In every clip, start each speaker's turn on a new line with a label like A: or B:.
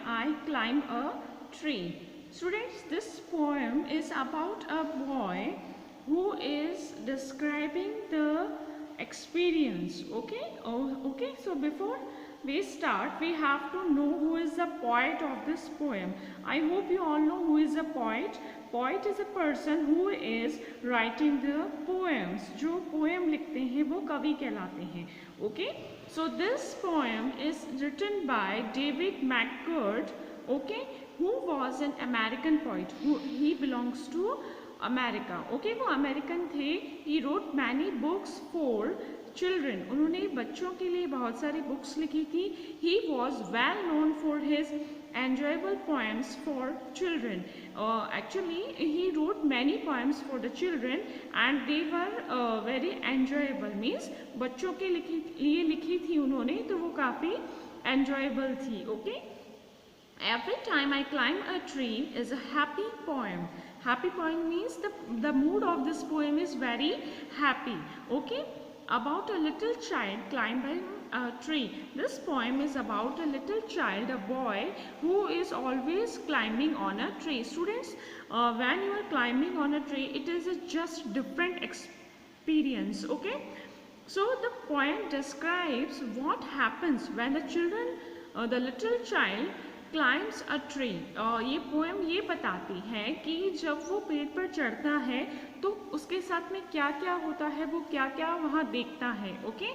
A: I climb a tree. Students, this poem is about a boy who is describing the experience. Okay, so before we start, we have to know who is the poet of this poem. I hope you all know who is a poet. Poet is a person who is writing the poems. जो poem लिखते हैं वो कवि कहलाते हैं. Okay, so this poem is written by David McCord, okay, who was an American poet. He belongs to America. Okay, वो American थे. He wrote many books for children. उन्होंने बच्चों के लिए बहुत सारी बुक्स लिखी थी. He was well known for his enjoyable poems for children. Actually, he wrote many poems for the children and they were very enjoyable. Means बच्चों के लिए लिखी थी उन्होंने, तो वो काफ़ी enjoyable थी. Okay. Every time I climb a tree is a happy poem. Happy poem means the mood of this poem is very happy. Okay. About a little child climbing a tree. This poem is about a little child, a boy who is always climbing on a tree. Students, when you are climbing on a tree, it is a just different experience. Okay. So the poem describes what happens when the little child climbs a tree. ये poem ये बताती है कि जब वो पेड़ पर चढ़ता है तो उसके साथ में क्या क्या होता है, वो क्या क्या वहाँ देखता है. Okay,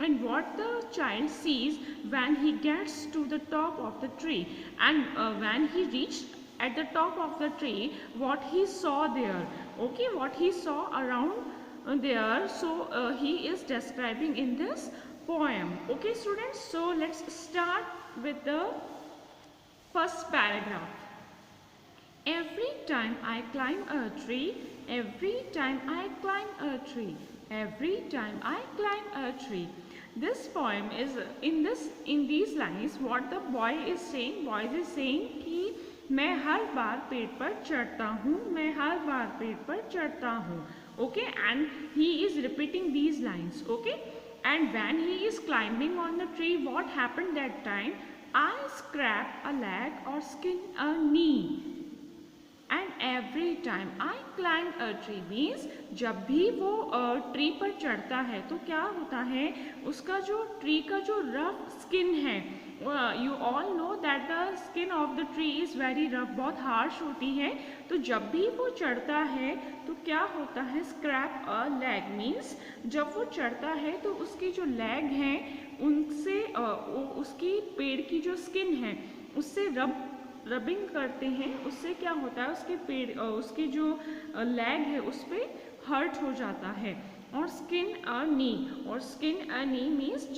A: and what the child sees when he gets to the top of the tree and when he reach at the top of the tree, what he saw there. Okay, what he saw around there. So he is describing in this poem. Okay students, so let's start with the first paragraph. Every time I climb a tree, every time I climb a tree, every time I climb a tree. This poem is in these lines what the boy is saying. Boy is saying कि मैं हर बार पेड़ पर चढ़ता हूँ, मैं हर बार पेड़ पर चढ़ता हूँ. Okay, and he is repeating these lines. Okay, and when he is climbing on the tree, what happened that time? I scrape a leg or skin a knee. And every time I climb a tree means जब भी वो tree पर चढ़ता है तो क्या होता है, उसका जो ट्री का जो रफ स्किन है, you all know that the skin of the tree is very rough, बहुत हार्श होती है. तो जब भी वो चढ़ता है तो क्या होता है, स्क्रैप अ लेग मीन्स जब वो चढ़ता है तो उसकी जो लेग हैं उनसे उसकी पेड़ की जो स्किन है उससे रबिंग करते हैं. उससे क्या होता है, उसके जो लेग है उस पर हर्ट हो जाता है. और स्किन अ नी, और स्किन अ नी मीन्स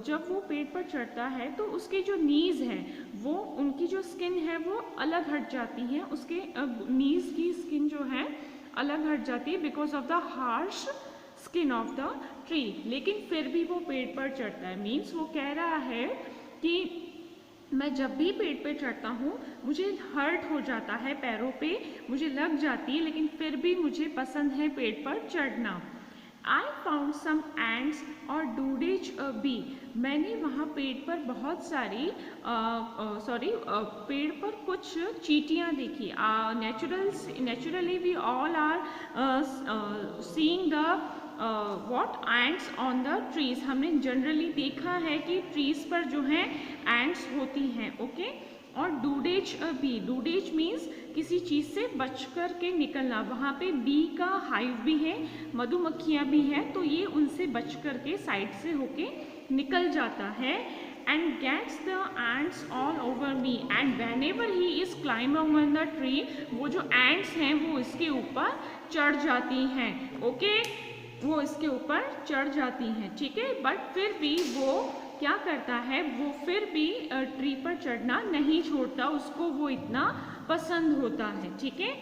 A: जब वो पेड़ पर चढ़ता है तो उसके जो नीज हैं वो उनकी जो स्किन है वो अलग हट जाती है. उसके नीज की स्किन जो है अलग हट जाती है because of the harsh skin of the tree. लेकिन फिर भी वो पेड़ पर चढ़ता है. मीन्स वो कह रहा है कि मैं जब भी पेड़ पे चढ़ता हूँ मुझे हर्ट हो जाता है, पैरों पे मुझे लग जाती है, लेकिन फिर भी मुझे पसंद है पेड़ पर चढ़ना. I found some ants और डूडेज बी. मैंने वहाँ पेड़ पर बहुत सारी पेड़ पर कुछ चींटियाँ देखी. Naturally we all are seeing the what ants on the trees. हमने जनरली देखा है कि ट्रीज पर जो है ants होती हैं. ओके, और डूडेज बी, डूडेज मीन्स किसी चीज़ से बच कर के निकलना. वहाँ पे बी का हाइव भी है, मधुमक्खियाँ भी हैं, तो ये उनसे बच कर के साइड से होके निकल जाता है. and gets the ants all over me and whenever he is climbing on the tree, वो जो ants हैं वो इसके ऊपर चढ़ जाती हैं. ओके, वो इसके ऊपर चढ़ जाती हैं. ठीक है, बट फिर भी वो क्या करता है, वो फिर भी ट्री पर चढ़ना नहीं छोड़ता, उसको वो इतना पसंद होता है. ठीक है,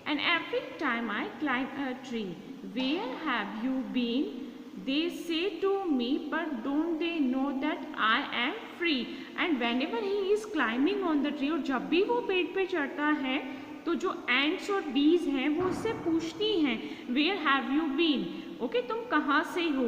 A: and every time I climb a tree, where have you been, they say to me but don't they know that I am free. and whenever he is climbing on the tree, और जब भी वो पेड़ पे चढ़ता है तो जो ants और bees हैं वो उससे पूछती हैं where have you been. Okay, तुम कहाँ से हो.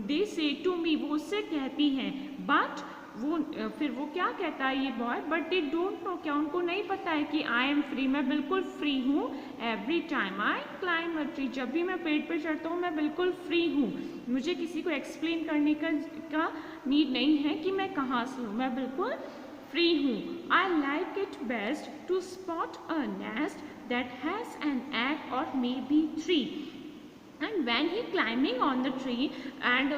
A: they say to me, वो उससे कहती हैं, but फिर वो क्या कहता है ये boy, but they don't know, क्या उनको नहीं पता है कि आई एम फ्री, मैं बिल्कुल फ्री हूँ। Every time I climb a tree, जब भी मैं पेड़ पे चढ़ता हूँ मैं बिल्कुल फ्री हूँ, मुझे किसी को एक्सप्लेन करने का नीड नहीं है कि मैं कहाँ से हूँ, मैं बिल्कुल फ्री हूँ। I like it best to spot a nest that has an egg or maybe 3, and when he climbing on the tree and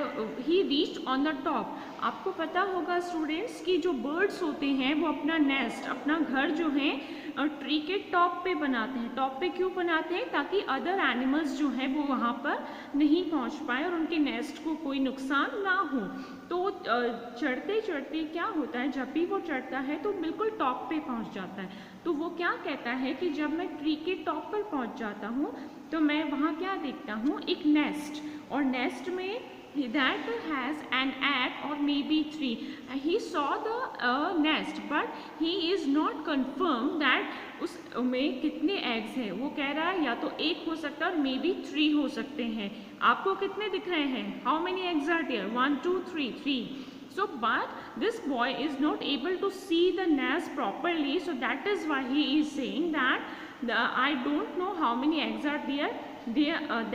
A: he reached on the top। आपको पता होगा स्टूडेंट्स कि जो बर्ड्स होते हैं वो अपना नेस्ट, अपना घर जो है ट्री के टॉप पे बनाते हैं। टॉप पे क्यों बनाते हैं? ताकि अदर एनिमल्स जो हैं वो वहाँ पर नहीं पहुँच पाए और उनके नेस्ट को कोई नुकसान ना हो। तो चढ़ते चढ़ते क्या होता है, जब भी वो चढ़ता है तो बिल्कुल टॉप पे पहुँच जाता है। तो वो क्या कहता है कि जब मैं ट्री के टॉप पर पहुँच जाता हूँ तो मैं वहाँ क्या देखता हूँ, एक नेस्ट, और नेस्ट में that has an egg or maybe 3। he saw the nest but he is not confirmed that उस में कितने एग्स हैं। वो कह रहा है या तो एक हो सकता है और मे बी 3 हो सकते हैं। आपको कितने दिख रहे हैं? How many eggs are there? 1 2 3 3। So but this boy is not able to see the nest properly, so that is why he is saying that I don't know how many eggs are there,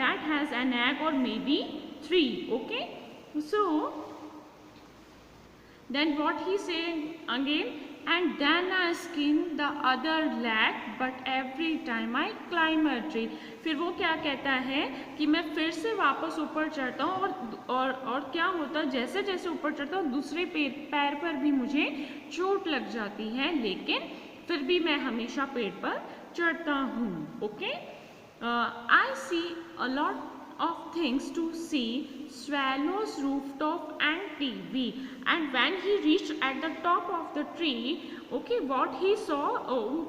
A: that has an egg or maybe 3. Okay, so then what he saying again, and then I skin the other leg but every time I climb a tree। फिर वो क्या कहता है कि मैं फिर से वापस ऊपर चढ़ता हूँ और क्या होता है, जैसे जैसे ऊपर चढ़ता हूँ दूसरे पैर पर भी मुझे चोट लग जाती है, लेकिन फिर भी मैं हमेशा पेड़ पर चढ़ता हूँ। Okay, I see a lot of things to see, swallows, rooftop and TV। and when he reached at the top of the tree, okay, what he saw,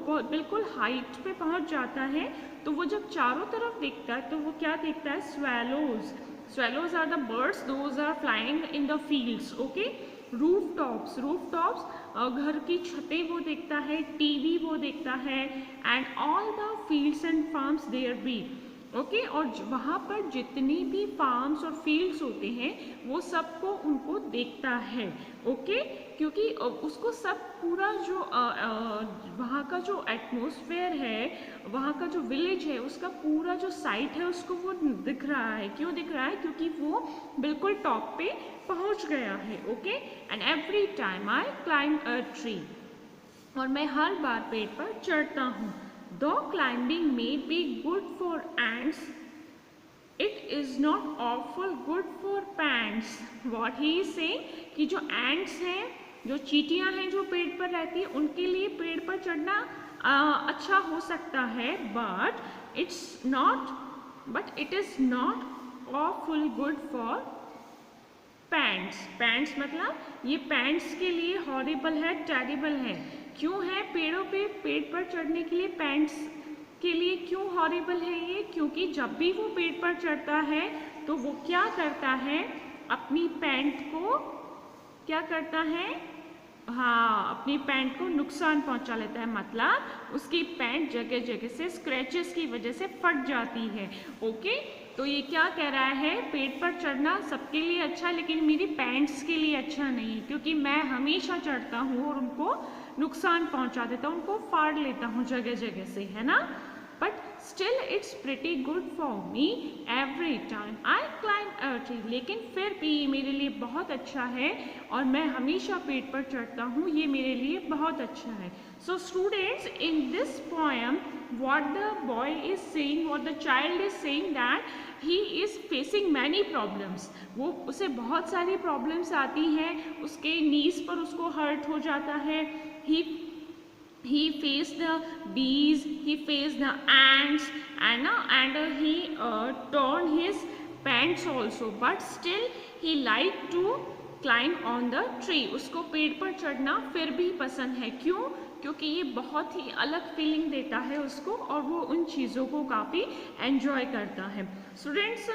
A: वो बिल्कुल हाइट पे पहुंच जाता है, तो वो जब चारों तरफ देखता है तो वो क्या देखता है? swallows। swallows are the birds, those are flying in the fields। okay, rooftops, घर की छतें वो देखता है, टीवी वो देखता है, and all the fields and farms there be। Okay, और वहाँ पर जितनी भी फार्म्स और फील्ड्स होते हैं वो सबको उनको देखता है। ओके, क्योंकि उसको सब पूरा जो वहाँ का जो एटमॉस्फेयर है, वहाँ का जो विलेज है, उसका पूरा जो साइट है उसको वो दिख रहा है। क्यों दिख रहा है? क्योंकि वो बिल्कुल टॉप पे पहुँच गया है। Okay, and every time I climb a tree, और मैं हर बार पेड़ पर चढ़ता हूँ। Though climbing may be good for ants, it is not awful good for pants। What he is saying कि जो ants हैं, जो चींटियाँ हैं जो पेड़ पर रहती है, उनके लिए पेड़ पर चढ़ना अच्छा हो सकता है, but it is not awful good for pants. Pants मतलब ये पैंट्स के लिए हॉरिबल है, टेरिबल है। क्यों है? पेड़ पर चढ़ने के लिए पैंट्स के लिए क्यों हॉरिबल है ये? क्योंकि जब भी वो पेड़ पर चढ़ता है तो वो क्या करता है, अपनी पैंट को क्या करता है, हाँ, अपनी पैंट को नुकसान पहुंचा लेता है। मतलब उसकी पैंट जगह जगह से स्क्रैचेस की वजह से फट जाती है। ओके, तो ये क्या कह रहा है, पेड़ पर चढ़ना सबके लिए अच्छा है लेकिन मेरी पैंट्स के लिए अच्छा नहीं है, क्योंकि मैं हमेशा चढ़ता हूँ और उनको नुकसान पहुंचा देता हूँ, उनको फाड़ लेता हूँ जगह जगह से, है ना। But still it's pretty good for me every time I climb a tree. लेकिन फिर भी ये मेरे लिए बहुत अच्छा है और मैं हमेशा पेड़ पर चढ़ता हूँ, ये मेरे लिए बहुत अच्छा है। So students, in this poem what the boy is saying, what the child is saying, that he is facing many problems। वो उसे बहुत सारी प्रॉब्लम्स आती हैं, उसके नीज पर उसको हर्ट हो जाता है। he faced the bees, he faced the ants, and he torn his pants also, but still he liked to climb on the tree। उसको पेड़ पर चढ़ना फिर भी पसंद है। क्यों? क्योंकि ये बहुत ही अलग फीलिंग देता है उसको और वो उन चीज़ों को काफ़ी एंजॉय करता है। स्टूडेंट्स,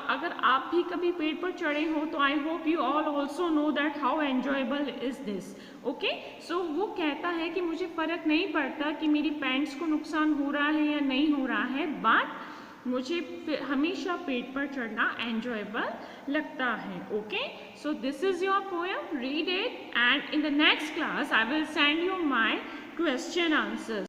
A: अगर आप भी कभी पेड़ पर चढ़े हो तो I hope you all also know that how enjoyable is this. Okay, so वो कहता है कि मुझे फ़र्क नहीं पड़ता कि मेरी पैंट्स को नुकसान हो रहा है या नहीं हो रहा है, बट मुझे हमेशा पेड़ पर चढ़ना एंजॉयबल लगता है. Okay, so this is your poem, read it, and in the next class I will send you my question answers.